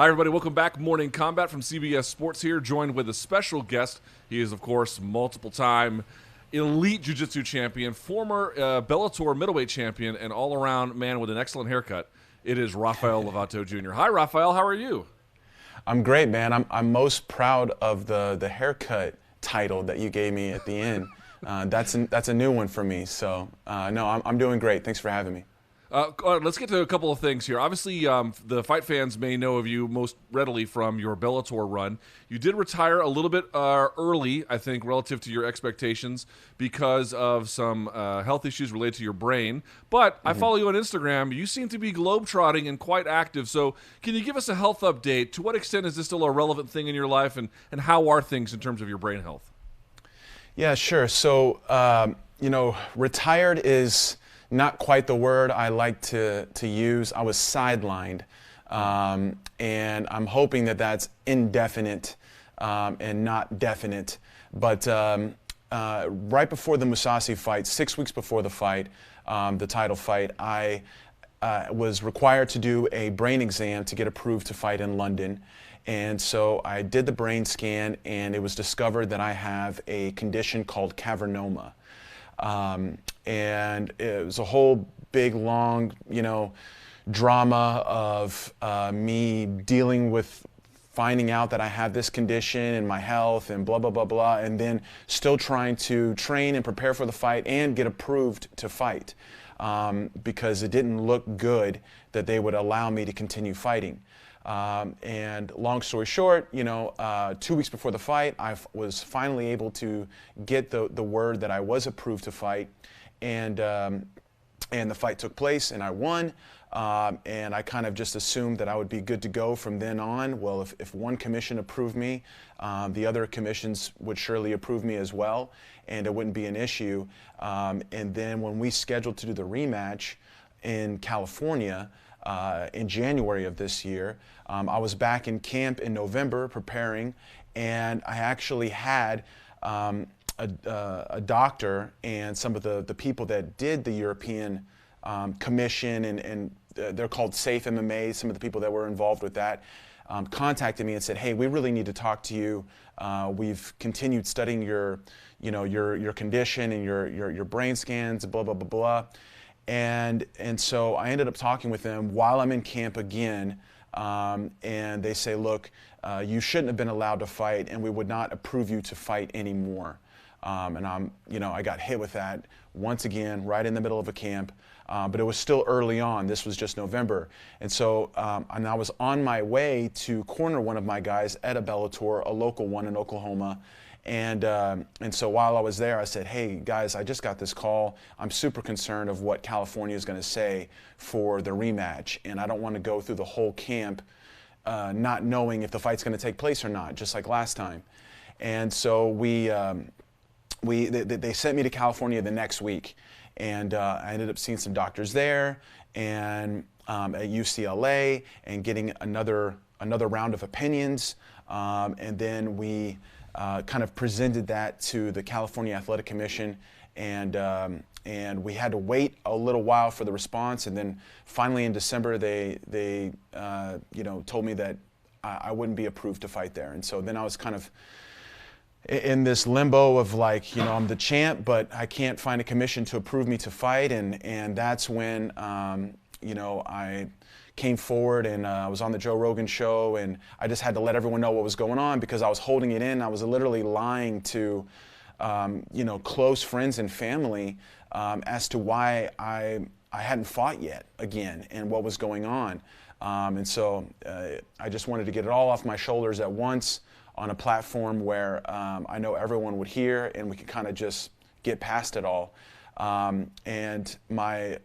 Hi, everybody. Welcome back. Morning Combat from CBS Sports here, joined with a special guest. He is, of course, multiple-time elite Jiu Jitsu champion, former Bellator middleweight champion, and all-around man with an excellent haircut. It is Rafael Lovato Jr. Hi, Rafael. How are you? I'm great, man. I'm most proud of the haircut title that you gave me at the end. That's a new one for me. So, no, I'm doing great. Thanks for having me. Let's get to a couple of things here. Obviously, the fight fans may know of you most readily from your Bellator run. You did retire a little bit early, I think, relative to your expectations because of some health issues related to your brain. But I follow you on Instagram. You seem to be globetrotting and quite active. So can you give us a health update? To what extent is this still a relevant thing in your life, and how are things in terms of your brain health? Yeah, sure. So, retired is not quite the word I like to use. I was sidelined, and I'm hoping that that's indefinite and not definite. But right before the Musasi fight, 6 weeks before the fight, the title fight, I was required to do a brain exam to get approved to fight in London. And so I did the brain scan, and it was discovered that I have a condition called cavernoma. And it was a whole big, long, drama of me dealing with finding out that I have this condition and my health and blah, blah, blah, blah, and then still trying to train and prepare for the fight and get approved to fight because it didn't look good that they would allow me to continue fighting. And long story short, 2 weeks before the fight, I was finally able to get the word that I was approved to fight, and the fight took place, and I won. And I kind of just assumed that I would be good to go from then on. Well, if one commission approved me, the other commissions would surely approve me as well, and it wouldn't be an issue. And then when we scheduled to do the rematch in California, in January of this year, I was back in camp in November preparing, and I actually had a doctor and some of the people that did the European commission, and they're called Safe MMA, some of the people that were involved with that, contacted me and said, hey, we really need to talk to you. We've continued studying your condition and your brain scans, blah, blah, blah, blah. And so I ended up talking with them while I'm in camp again, and they say, look, you shouldn't have been allowed to fight, and we would not approve you to fight anymore. And I got hit with that once again, right in the middle of a camp, but it was still early on. This was just November. And so and I was on my way to corner one of my guys at a Bellator, a local one in Oklahoma. And so while I was there, I said, hey, guys, I just got this call. I'm super concerned of what California is going to say for the rematch, and I don't want to go through the whole camp not knowing if the fight's going to take place or not, just like last time. And so they sent me to California the next week, and I ended up seeing some doctors there and at UCLA and getting another round of opinions, and then we kind of presented that to the California Athletic Commission, and we had to wait a little while for the response, and then finally in December they told me that I wouldn't be approved to fight there. And so then I was kind of in this limbo of like, I'm the champ, but I can't find a commission to approve me to fight, and that's when I came forward, and I was on the Joe Rogan show, and I just had to let everyone know what was going on because I was holding it in. I was literally lying to close friends and family as to why I hadn't fought yet again and what was going on. And so I just wanted to get it all off my shoulders at once on a platform where I know everyone would hear, and we could kind of just get past it all. And my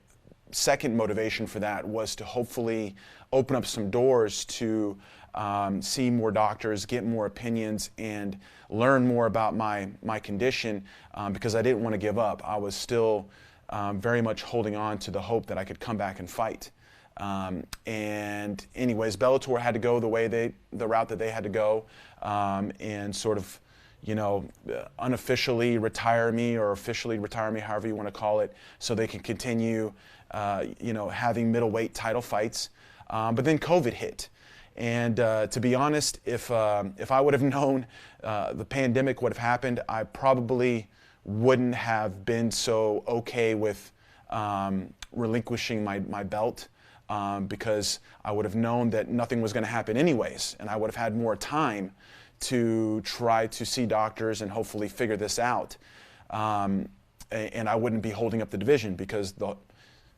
second motivation for that was to hopefully open up some doors to see more doctors, get more opinions, and learn more about my condition because I didn't want to give up. I was still very much holding on to the hope that I could come back and fight. And anyways, Bellator had to go the route that they had to go, and sort of, unofficially retire me or officially retire me, however you want to call it, so they can continue, having middleweight title fights. But then COVID hit, And to be honest, if I would have known the pandemic would have happened, I probably wouldn't have been so okay with relinquishing my belt, because I would have known that nothing was going to happen anyways, and I would have had more time to try to see doctors and hopefully figure this out. And I wouldn't be holding up the division, because the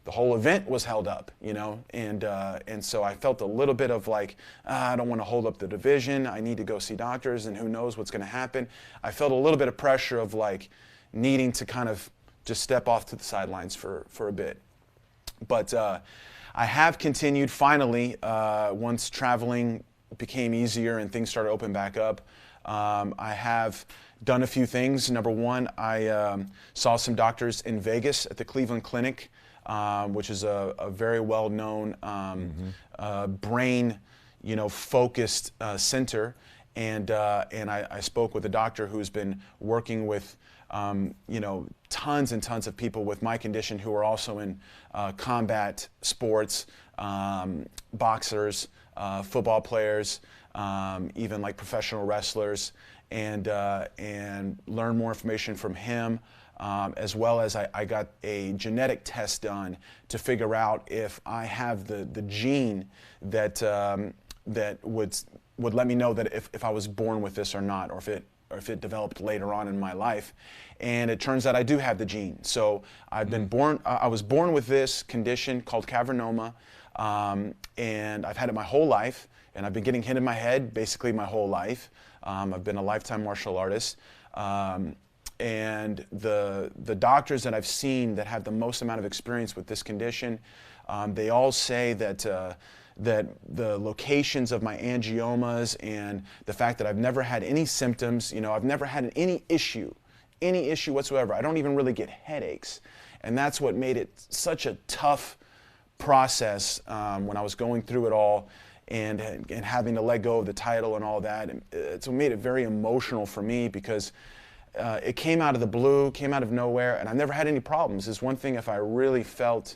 whole event was held up, you know, and so I felt a little bit of like, I don't want to hold up the division. I need to go see doctors, and who knows what's going to happen. I felt a little bit of pressure of like needing to kind of just step off to the sidelines for a bit. But I have continued finally, once traveling became easier and things started to open back up. I have done a few things. Number one, I saw some doctors in Vegas at the Cleveland Clinic, which is a very well-known brain, focused center. And I spoke with a doctor who's been working with tons and tons of people with my condition who are also in combat sports, boxers, football players, even like professional wrestlers, and learn more information from him, as well as I got a genetic test done to figure out if I have the gene that would let me know that if I was born with this or not, or if it developed later on in my life. And it turns out I do have the gene. So I've been born, I was born with this condition called cavernoma, and I've had it my whole life, and I've been getting hit in my head basically my whole life. I've been a lifetime martial artist. And the doctors that I've seen that have the most amount of experience with this condition, they all say that the locations of my angiomas and the fact that I've never had any symptoms, I've never had any issue whatsoever. I don't even really get headaches. And that's what made it such a tough process when I was going through it all and having to let go of the title and all that. It's what made it very emotional for me, because it came out of the blue, came out of nowhere, and I've never had any problems. It's one thing if I really felt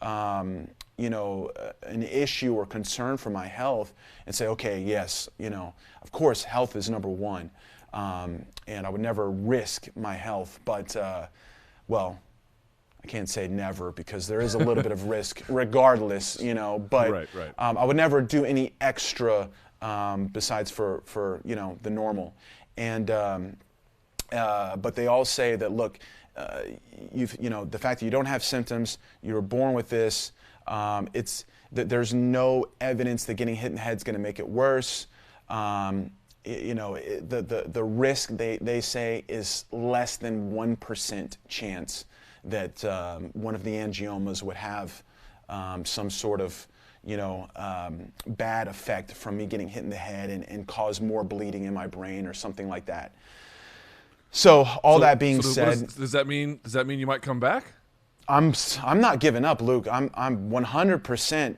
an issue or concern for my health and say, okay, yes, of course health is number one, and I would never risk my health, but well, I can't say never, because there is a little bit of risk regardless, but Right. I would never do any extra besides for the normal. And but they all say that, look, the fact that you don't have symptoms, you were born with this, it's that there's no evidence that getting hit in the head is going to make it worse. The risk, they say, is less than 1% chance that one of the angiomas would have some sort of bad effect from me getting hit in the head and cause more bleeding in my brain or something like that. So that being said, does that mean you might come back? I'm not giving up, Luke. I'm 100%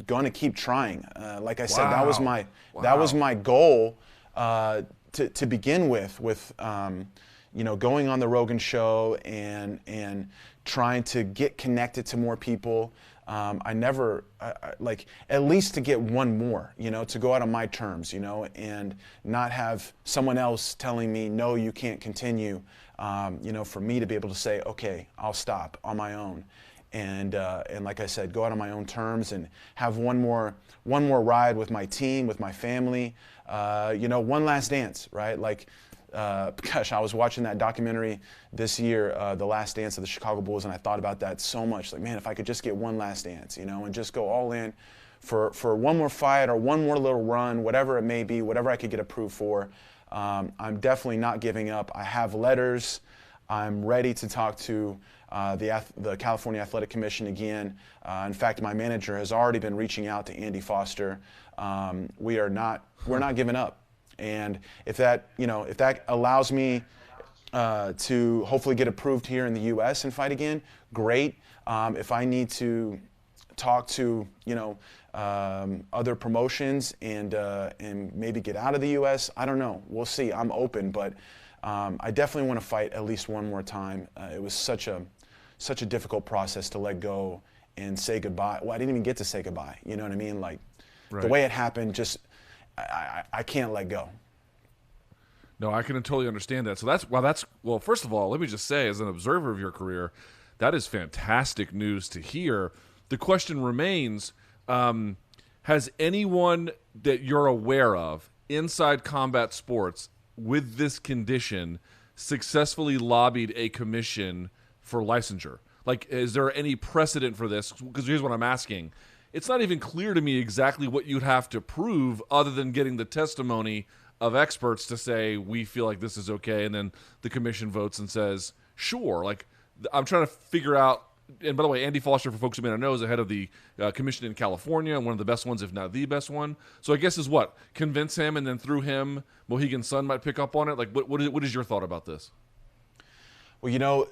going to keep trying. Like I said, that was my goal to begin with going on the Rogan show and trying to get connected to more people. Like at least to get one more, to go out on my terms, and not have someone else telling me, no, you can't continue, for me to be able to say, okay, I'll stop on my own. And like I said, go out on my own terms and have one more ride with my team, with my family, one last dance, right? Like, gosh, I was watching that documentary this year, The Last Dance of the Chicago Bulls, and I thought about that so much. Like, man, if I could just get one last dance, and just go all in for one more fight or one more little run, whatever it may be, whatever I could get approved for. I'm definitely not giving up. I have letters. I'm ready to talk to the California Athletic Commission again. In fact, my manager has already been reaching out to Andy Foster. We're not giving up. And if that allows me to hopefully get approved here in the U.S. and fight again, great. If I need to talk to other promotions and maybe get out of the U.S., I don't know. We'll see. I'm open, but I definitely want to fight at least one more time. It was such a difficult process to let go and say goodbye. Well, I didn't even get to say goodbye. You know what I mean? Like, Right. the way it happened, just I can't let go. No, I can totally understand that. So well, first of all, let me just say, as an observer of your career, that is fantastic news to hear. The question remains, has anyone that you're aware of inside combat sports with this condition successfully lobbied a commission for licensure? Like, is there any precedent for this? Because here's what I'm asking. It's not even clear to me exactly what you'd have to prove other than getting the testimony of experts to say, we feel like this is okay, and then the commission votes and says, sure. Like, I'm trying to figure out, and by the way, Andy Foster, for folks who may not know, is the head of the commission in California, and one of the best ones, if not the best one. So I guess is what? Convince him, and then through him, Mohegan Sun might pick up on it? Like, what is your thought about this? Well, you know,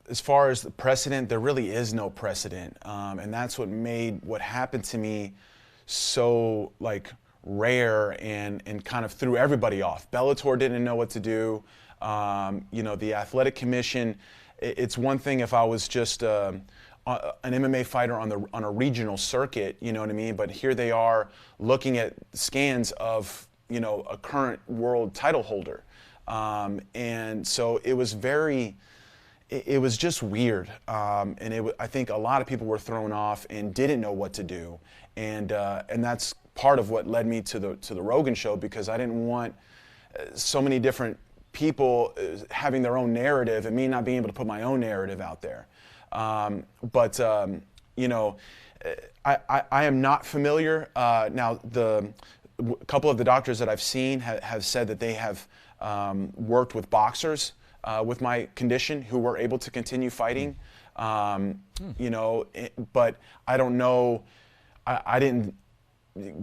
as far as the precedent, there really is no precedent. And that's what made what happened to me so, like, rare and kind of threw everybody off. Bellator didn't know what to do. You know, the athletic commission, it's one thing if I was just an MMA fighter on a regional circuit, you know what I mean? But here they are looking at scans of, you know, a current world title holder. And so it was it was just weird. And I think a lot of people were thrown off and didn't know what to do. And that's part of what led me to the Rogan show, because I didn't want so many different people having their own narrative and me not being able to put my own narrative out there. But you know, I am not familiar. Now, a couple of the doctors that I've seen have said that they have worked with boxers with my condition who were able to continue fighting. You know, but I don't know. I didn't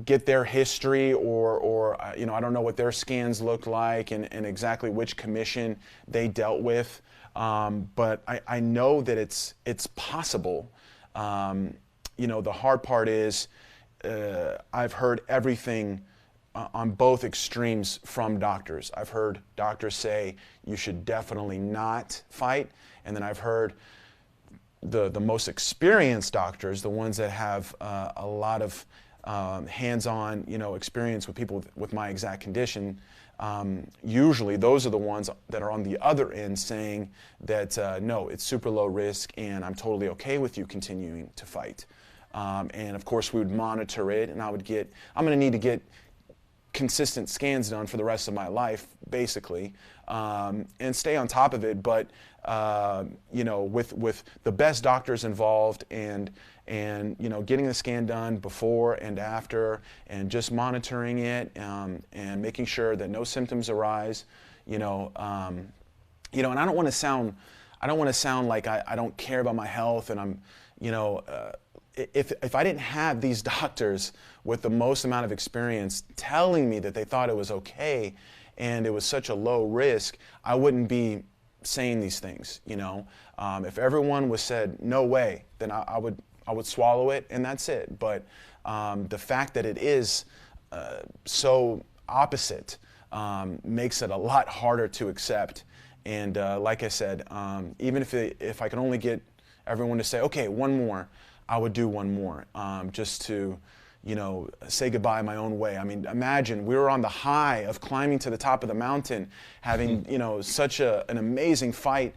get their history or you know, I don't know what their scans looked like and exactly which commission they dealt with. But I know that it's possible. You know, the hard part is I've heard everything on both extremes from doctors. I've heard doctors say you should definitely not fight, and then I've heard the most experienced doctors, the ones that have a lot of hands-on, you know, experience with people with my exact condition, usually those are the ones that are on the other end saying that no, it's super low risk and I'm totally okay with you continuing to fight. And of course we would monitor it, and I'm going to need to get consistent scans done for the rest of my life, basically, and stay on top of it. But you know, with the best doctors involved, and you know, getting the scan done before and after, and just monitoring it, and making sure that no symptoms arise. You know, and I don't want to sound like I don't care about my health, and I'm, you know. If I didn't have these doctors with the most amount of experience telling me that they thought it was okay and it was such a low risk, I wouldn't be saying these things, you know. If everyone was said, no way, then I would swallow it and that's it. But the fact that it is so opposite makes it a lot harder to accept. And like I said, even if I could only get everyone to say, okay, one more, I would do one more, just to, you know, say goodbye my own way. I mean, imagine we were on the high of climbing to the top of the mountain, having, you know, such an amazing fight,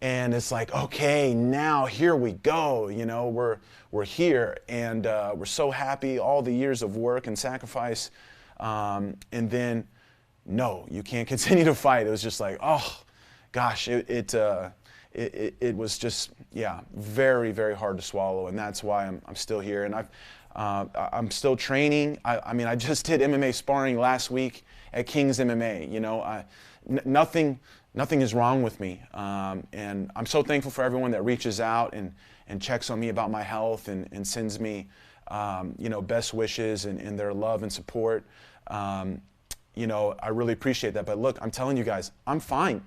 and it's like, okay, now here we go. You know, we're here, and we're so happy, all the years of work and sacrifice, and then, no, you can't continue to fight. It was just like, oh, gosh, it was just, yeah, very, very hard to swallow, and that's why I'm still here, and I'm still training. I mean, I just did MMA sparring last week at King's MMA. You know, nothing is wrong with me, and I'm so thankful for everyone that reaches out and checks on me about my health and sends me, you know, best wishes and their love and support. You know, I really appreciate that. But look, I'm telling you guys, I'm fine.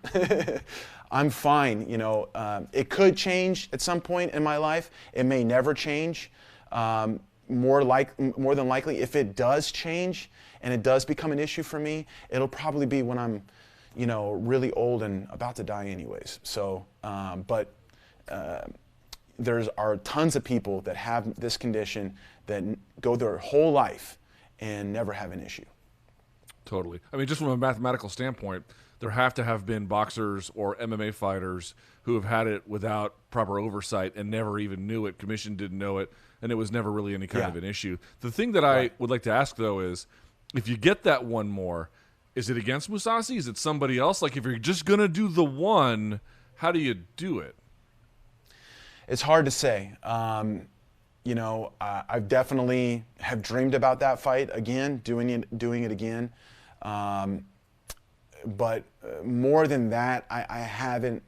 I'm fine. You know, it could change at some point in my life. It may never change. More than likely, if it does change and it does become an issue for me, it'll probably be when I'm, you know, really old and about to die anyways. So, but there are tons of people that have this condition that go their whole life and never have an issue. Totally. I mean, just from a mathematical standpoint, there have to have been boxers or MMA fighters who have had it without proper oversight and never even knew it. Commission didn't know it, and it was never really any kind of an issue. The thing that I would like to ask, though, is if you get that one more, is it against Mousasi? Is it somebody else? Like, if you're just going to do the one, how do you do it? It's hard to say. You know, I've definitely have dreamed about that fight again, doing it again. But more than that, I haven't.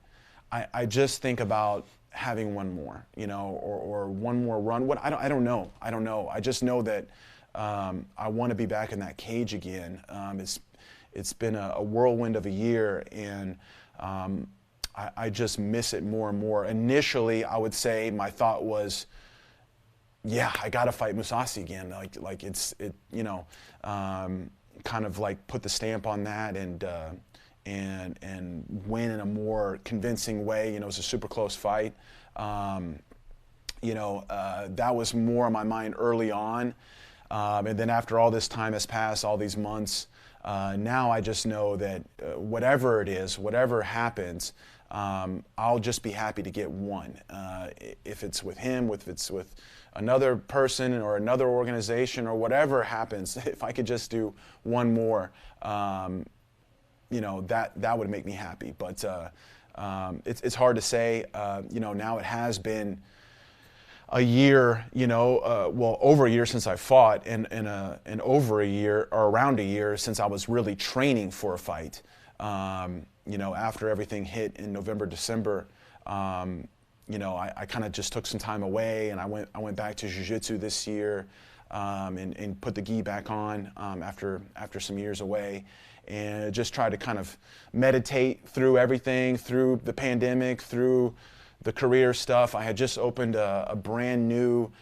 I just think about having one more, you know, or one more run. What I don't know. I don't know. I just know that I want to be back in that cage again. It's been a whirlwind of a year, and I just miss it more and more. Initially, I would say my thought was, yeah, I got to fight Mousasi again. Like you know, kind of like put the stamp on that and win in a more convincing way. You know, it was a super close fight. You know, that was more on my mind early on. And then after all this time has passed, all these months, now I just know that whatever it is, whatever happens, I'll just be happy to get one. If it's with him, if it's with another person or another organization or whatever happens, if I could just do one more, you know, that would make me happy. But it's hard to say. You know, now it has been a year, you know, well, over a year since I fought, and over a year, or around a year, since I was really training for a fight. You know, after everything hit in November, December, you know, I kind of just took some time away, and I went back to Jiu Jitsu this year, and put the gi back on after some years away, and just tried to kind of meditate through everything, through the pandemic, through the career stuff. I had just opened a brand new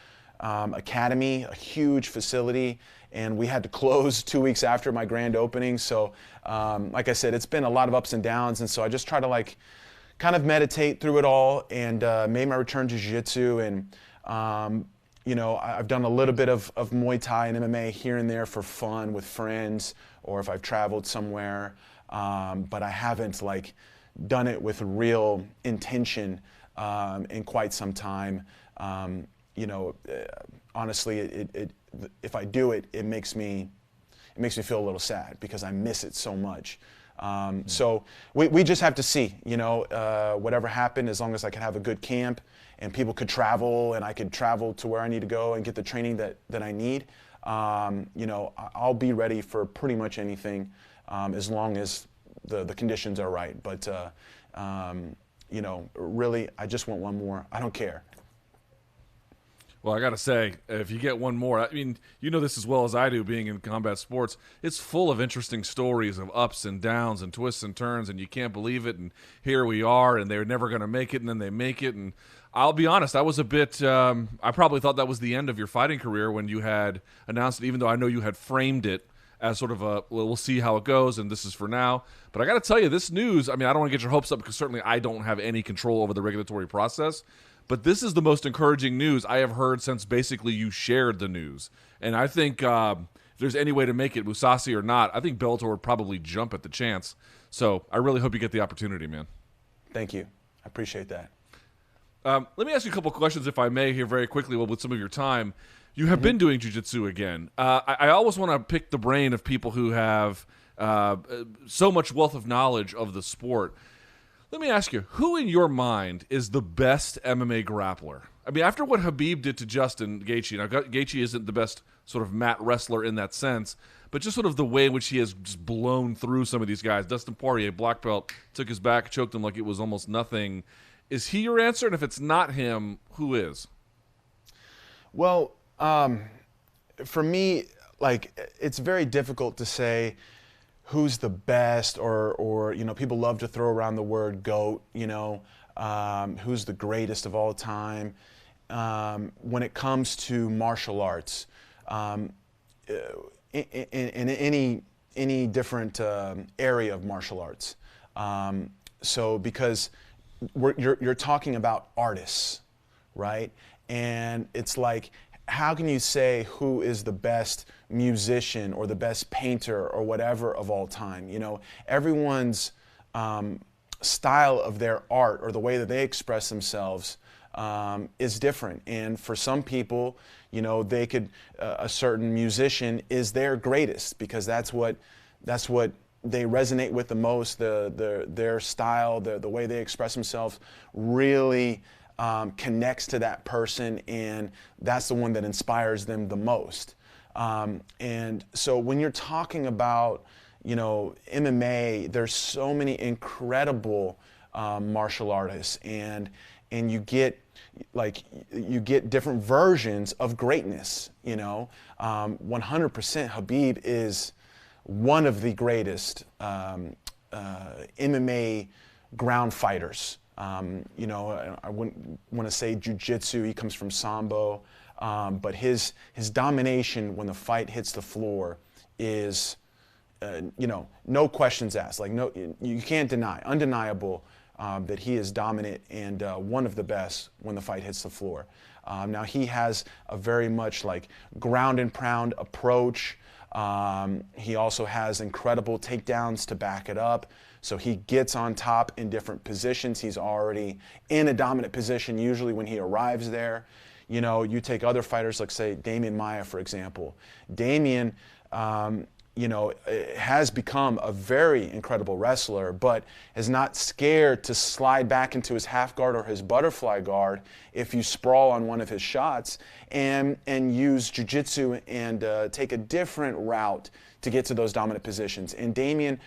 academy, a huge facility, and we had to close 2 weeks after my grand opening. So, like I said, it's been a lot of ups and downs, and so I just try to like kind of meditate through it all, and made my return to Jiu-Jitsu. And you know, I've done a little bit of Muay Thai and MMA here and there for fun with friends, or if I've traveled somewhere, but I haven't like done it with real intention in quite some time. You know, honestly, if I do it, it makes me feel a little sad because I miss it so much. So we just have to see, you know, whatever happened, as long as I can have a good camp and people could travel and I could travel to where I need to go and get the training that I need. You know, I'll be ready for pretty much anything as long as the conditions are right. But, you know, really, I just want one more. I don't care. Well, I got to say, if you get one more, I mean, you know this as well as I do, being in combat sports, it's full of interesting stories of ups and downs and twists and turns, and you can't believe it, and here we are, and they're never going to make it, and then they make it. And I'll be honest, I was a bit, I probably thought that was the end of your fighting career when you had announced it, even though I know you had framed it as sort of a, well, we'll see how it goes, and this is for now. But I got to tell you, this news, I mean, I don't want to get your hopes up because certainly I don't have any control over the regulatory process. But this is the most encouraging news I have heard since basically you shared the news. And I think if there's any way to make it, Mousasi or not, I think Bellator would probably jump at the chance. So I really hope you get the opportunity, man. Thank you. I appreciate that. Let me ask you a couple questions, if I may, here very quickly with some of your time. You have been doing jiu-jitsu again. I always want to pick the brain of people who have so much wealth of knowledge of the sport. Let me ask you, who in your mind is the best MMA grappler? I mean, after what Khabib did to Justin Gaethje, now Gaethje isn't the best sort of mat wrestler in that sense, but just sort of the way in which he has just blown through some of these guys. Dustin Poirier, black belt, took his back, choked him like it was almost nothing. Is he your answer? And if it's not him, who is? Well, for me, like, it's very difficult to say who's the best, or you know, people love to throw around the word GOAT, you know, who's the greatest of all time. When it comes to martial arts, in any different area of martial arts. So because you're talking about artists, right? And it's like, how can you say who is the best musician or the best painter or whatever of all time? You know, everyone's style of their art or the way that they express themselves is different. And for some people, you know, they could a certain musician is their greatest because that's what they resonate with the most. Their style, the way they express themselves, really connects to that person, and that's the one that inspires them the most. And so when you're talking about, you know, MMA, there's so many incredible martial artists, and you get different versions of greatness. You know, 100% Habib is one of the greatest MMA ground fighters. You know, I wouldn't want to say Jiu Jitsu. He comes from Sambo, but his domination when the fight hits the floor is, you know, no questions asked. Like you can't deny, undeniable that he is dominant and one of the best when the fight hits the floor. Now he has a very much like ground and pound approach. He also has incredible takedowns to back it up. So he gets on top in different positions. He's already in a dominant position usually when he arrives there. You know, you take other fighters like, say, Demian Maia, for example. Demian, you know, has become a very incredible wrestler, but is not scared to slide back into his half guard or his butterfly guard if you sprawl on one of his shots and use jiu-jitsu and take a different route to get to those dominant positions. And Demian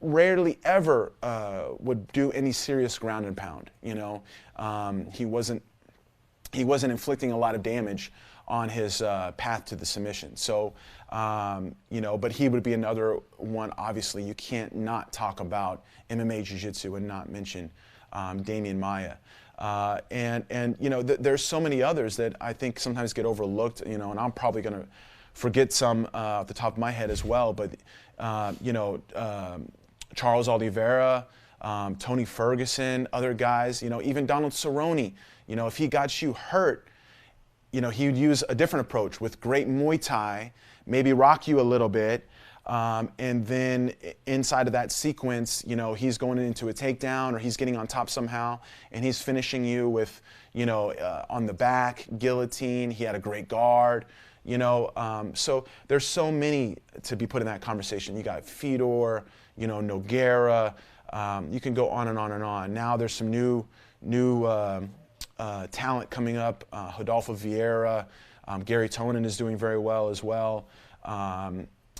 rarely ever would do any serious ground and pound. You know, he wasn't inflicting a lot of damage on his path to the submission. So, you know, but he would be another one. Obviously, you can't not talk about MMA Jiu-Jitsu and not mention Demian Maia. And you know, there's so many others that I think sometimes get overlooked. You know, and I'm probably going to forget some off the top of my head as well. But you know, Charles Oliveira, Tony Ferguson, other guys. You know, even Donald Cerrone. You know, if he got you hurt, you know, he would use a different approach with great Muay Thai, maybe rock you a little bit, and then inside of that sequence, you know, he's going into a takedown or he's getting on top somehow, and he's finishing you with, you know, on the back, guillotine. He had a great guard, you know. So there's so many to be put in that conversation. You got Fedor, you know, Nogueira. You can go on and on and on. Now there's some new talent coming up. Rodolfo Vieira, Gary Tonin is doing very well as well.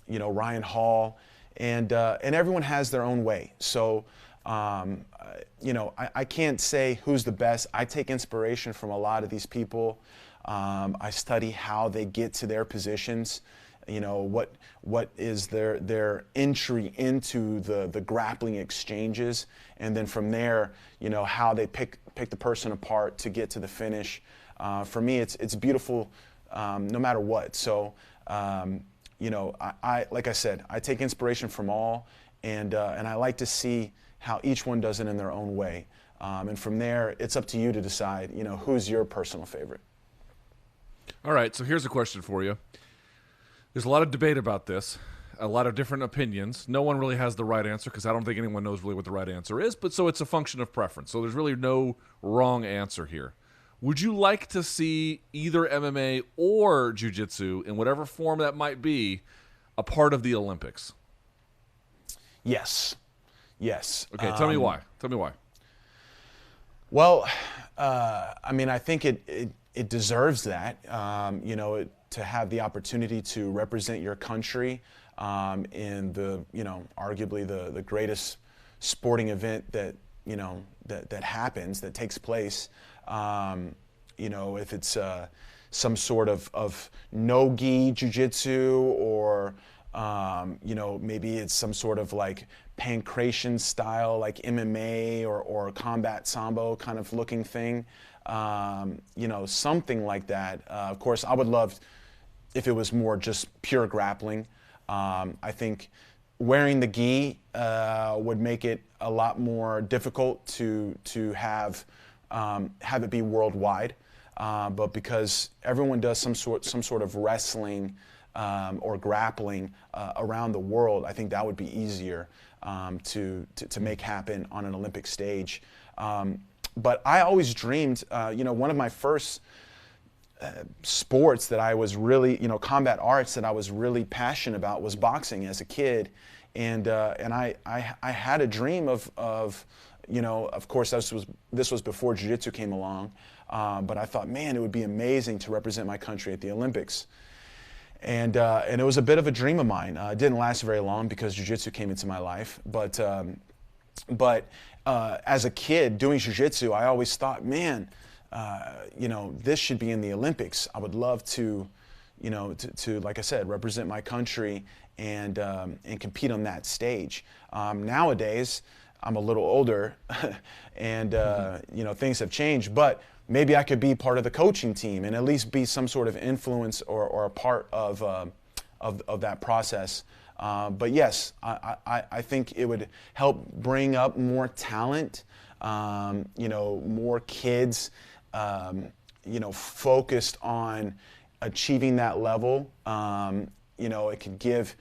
You know, Ryan Hall, and everyone has their own way. So, you know, I can't say who's the best. I take inspiration from a lot of these people. I study how they get to their positions. You know, what is their entry into the grappling exchanges, and then from there, you know, how they pick the person apart to get to the finish. For me, it's beautiful, no matter what. So, you know, I like I said, I take inspiration from all, and I like to see how each one does it in their own way. And from there, it's up to you to decide, you know, who's your personal favorite. All right, so here's a question for you. There's a lot of debate about this, a lot of different opinions. No one really has the right answer because I don't think anyone knows really what the right answer is, but so it's a function of preference. So there's really no wrong answer here. Would you like to see either MMA or Jiu-Jitsu, in whatever form that might be, a part of the Olympics? Yes. Yes. Okay, tell me why. Tell me why. Well, I mean, I think it deserves that, you know, to have the opportunity to represent your country in the, you know, arguably the greatest sporting event that, you know, that happens, that takes place. You know, if it's some sort of no-gi jiu-jitsu or, you know, maybe it's some sort of like pancration style, like MMA or combat sambo kind of looking thing. You know, something like that. Of course, I would love if it was more just pure grappling. I think wearing the gi would make it a lot more difficult to have it be worldwide. but because everyone does some sort of wrestling or grappling around the world, I think that would be easier to make happen on an Olympic stage. But I always dreamed, one of my first sports that I was really, combat arts that I was really passionate about was boxing as a kid. And I had a dream of course this was before Jiu Jitsu came along, but I thought, man, it would be amazing to represent my country at the Olympics. And it was a bit of a dream of mine. It didn't last very long because Jiu Jitsu came into my life. But as a kid doing Jiu Jitsu, I always thought, man, this should be in the Olympics. I would love to, to like I said, represent my country and compete on that stage. Nowadays, I'm a little older, and things have changed. But maybe I could be part of the coaching team and at least be some sort of influence or a part of that process. But yes, I think it would help bring up more talent, more kids, focused on achieving that level. It could give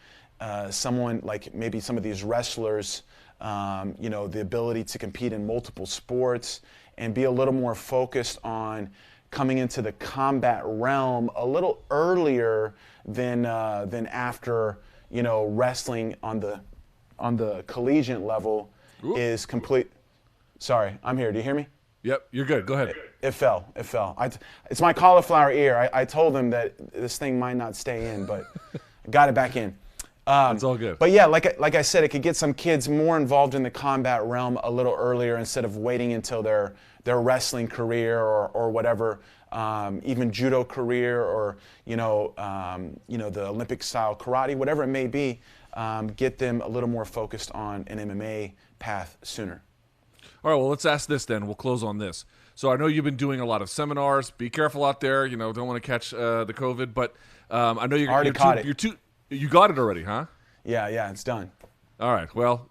someone like maybe some of these wrestlers, the ability to compete in multiple sports and be a little more focused on coming into the combat realm a little earlier than after, wrestling on the collegiate level. Ooh. Is complete. Sorry, I'm here. Do you hear me? Yep, you're good. Go ahead. It fell. It's my cauliflower ear. I told them that this thing might not stay in, but got it back in. It's all good. But yeah, like I said, it could get some kids more involved in the combat realm a little earlier instead of waiting until their wrestling career or whatever, even judo career or the Olympic style karate, whatever it may be. Get them a little more focused on an MMA path sooner. All right, well, let's ask this then. We'll close on this. So I know you've been doing a lot of seminars. Be careful out there. Don't want to catch the COVID, but I know you're already caught it. You got it already, huh? Yeah, it's done. All right. Well,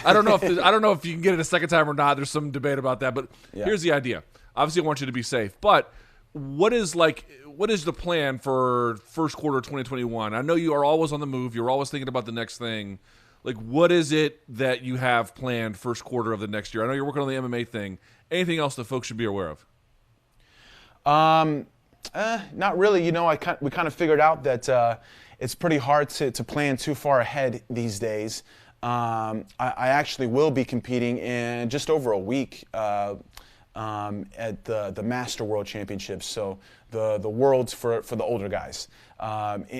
I don't know if you can get it a second time or not. There's some debate about that, but Here's the idea. Obviously, I want you to be safe, but what is the plan for first quarter 2021? I know you are always on the move. You're always thinking about the next thing. Like, what is it that you have planned first quarter of the next year? I know you're working on the MMA thing. Anything else that folks should be aware of? Not really. We kind of figured out that it's pretty hard to plan too far ahead these days. I actually will be competing in just over a week at the Master World Championships, so the Worlds for the older guys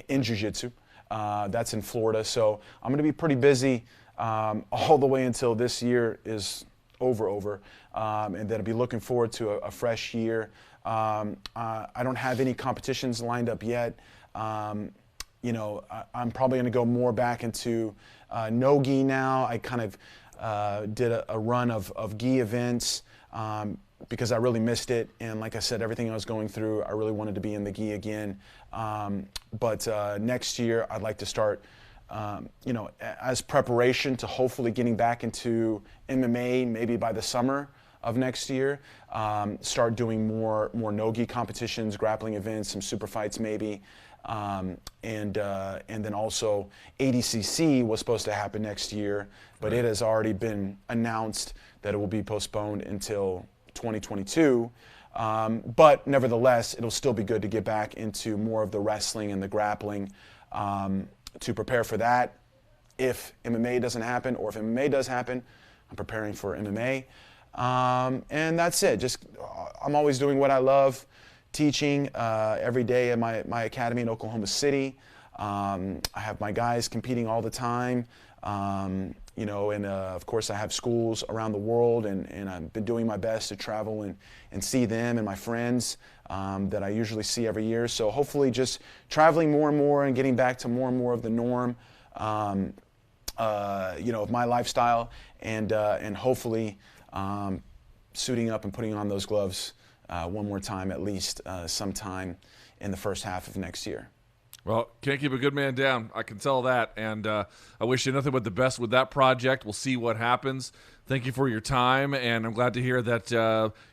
in Jiu Jitsu. That's in Florida, so I'm going to be pretty busy all the way until this year is over, and then I'll be looking forward to a fresh year. I don't have any competitions lined up yet. I'm probably going to go more back into no-gi now. I kind of did a run of gi events because I really missed it. And like I said, everything I was going through, I really wanted to be in the gi again. But next year, I'd like to start, as preparation to hopefully getting back into MMA maybe by the summer of next year, start doing more no-gi competitions, grappling events, some super fights maybe. And then also ADCC was supposed to happen next year, but it has already been announced that it will be postponed until 2022. But nevertheless, it'll still be good to get back into more of the wrestling and the grappling to prepare for that. If MMA doesn't happen, or if MMA does happen, I'm preparing for MMA. And that's it. I'm always doing what I love. Teaching every day at my academy in Oklahoma City. I have my guys competing all the time, and of course I have schools around the world, and I've been doing my best to travel and see them and my friends that I usually see every year. So hopefully just traveling more and more and getting back to more and more of the norm, of my lifestyle, and hopefully suiting up and putting on those gloves one more time at least sometime in the first half of next year. Well, can't keep a good man down. I can tell that. And I wish you nothing but the best with that project. We'll see what happens. Thank you for your time. And I'm glad to hear that,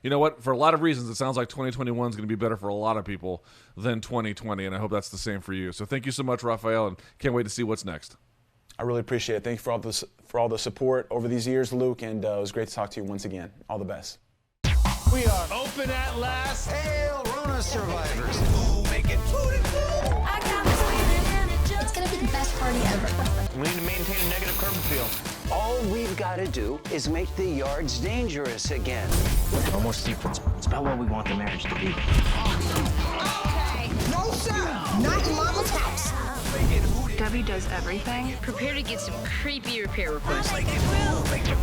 you know what, for a lot of reasons, it sounds like 2021 is going to be better for a lot of people than 2020. And I hope that's the same for you. So thank you so much, Rafael, and can't wait to see what's next. I really appreciate it. Thank you for all the support over these years, Luke. And it was great to talk to you once again. All the best. We are open at last. Hail Rona survivors. It's gonna be the best party ever. We need to maintain a negative curb appeal. All we've got to do is make the yards dangerous again. No more secrets. It's about what we want the marriage to be. Okay. No, sir. Not in Mama's house. Debbie does everything. Prepare to get some creepy repair requests. I'll make it